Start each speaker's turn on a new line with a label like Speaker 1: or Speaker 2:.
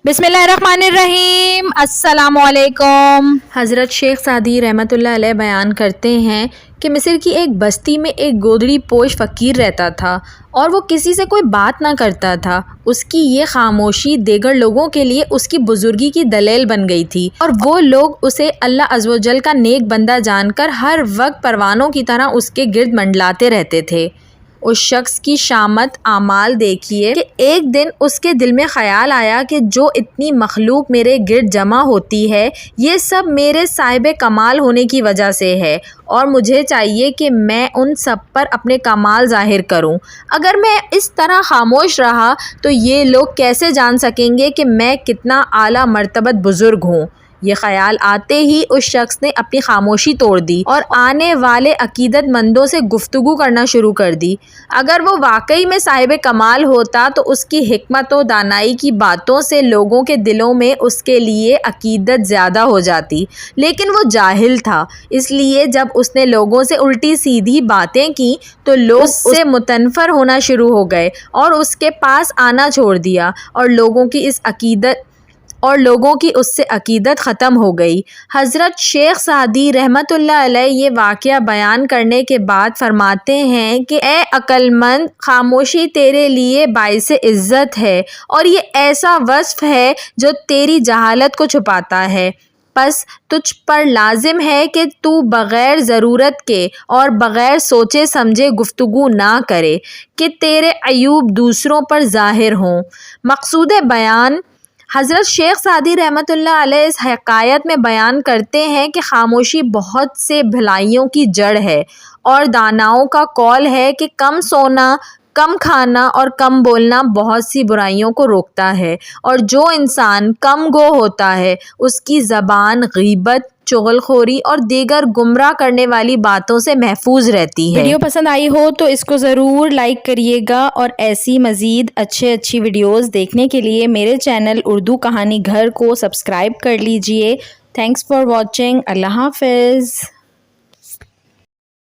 Speaker 1: बिस्मिल्लाहिर्रहमानिर्रहीम। अस्सलाम वालेकुम। हज़रत शेख सादी रहमतुल्लाह अलैह बयान करते हैं कि मिस्र की एक बस्ती में एक गोदड़ी पोश फ़कीर रहता था और वो किसी से कोई बात ना करता था। उसकी ये खामोशी दीगर लोगों के लिए उसकी बुजुर्गी की दलील बन गई थी और वो लोग उसे अल्लाह अज़्ज़ व जल का नेक बंदा जानकर हर वक्त परवानों की तरह उसके गिर्द मंडलाते रहते थे। उस शख्स की शामत आमाल देखिए कि एक दिन उसके दिल में ख़याल आया कि जो इतनी मखलूक मेरे गिर्द जमा होती है ये सब मेरे साहिब कमाल होने की वजह से है और मुझे चाहिए कि मैं उन सब पर अपने कमाल ज़ाहिर करूं। अगर मैं इस तरह खामोश रहा तो ये लोग कैसे जान सकेंगे कि मैं कितना आला मर्तबत बुज़ुर्ग हूँ। ये ख़याल आते ही उस शख्स ने अपनी खामोशी तोड़ दी और आने वाले अकीदतमंदों से गुफ्तगू करना शुरू कर दी। अगर वो वाकई में साहिब कमाल होता तो उसकी हिकमत व दानाई की बातों से लोगों के दिलों में उसके लिए अकीदत ज़्यादा हो जाती, लेकिन वो जाहिल था। इसलिए जब उसने लोगों से उल्टी सीधी बातें की तो लोग उससे मुतनफ़र होना शुरू हो गए और उसके पास आना छोड़ दिया और लोगों की उससे अकीदत ख़त्म हो गई। हज़रत शेख सादी रहमतुल्लाह अलैह ये वाक़या बयान करने के बाद फरमाते हैं कि ए अक्लमंद, खामोशी तेरे लिए बाइस इज़्ज़त है और ये ऐसा वस्फ़ है जो तेरी जहालत को छुपाता है। बस तुझ पर लाजिम है कि तू बग़ैर ज़रूरत के और बग़ैर सोचे समझे गुफ्तगू ना करे कि तेरे अयूब दूसरों पर ज़ाहिर हों। मक़सूद बयान हज़रत शेख सादी रहमतुल्लाह अलैह इस हकायत में बयान करते हैं कि खामोशी बहुत से भलाइयों की जड़ है और दानाओं का कौल है कि कम सोना, कम खाना और कम बोलना बहुत सी बुराइयों को रोकता है और जो इंसान कम गो होता है उसकी ज़बान गीबत, चुगलखोरी और दीगर गुमराह करने वाली बातों से महफूज रहती है।
Speaker 2: वीडियो पसंद आई हो तो इसको ज़रूर लाइक करिएगा और ऐसी मज़ीद अच्छी वीडियोस देखने के लिए मेरे चैनल उर्दू कहानी घर को सब्सक्राइब कर लीजिए। Thanks for watching. अल्लाह हाफ़िज़।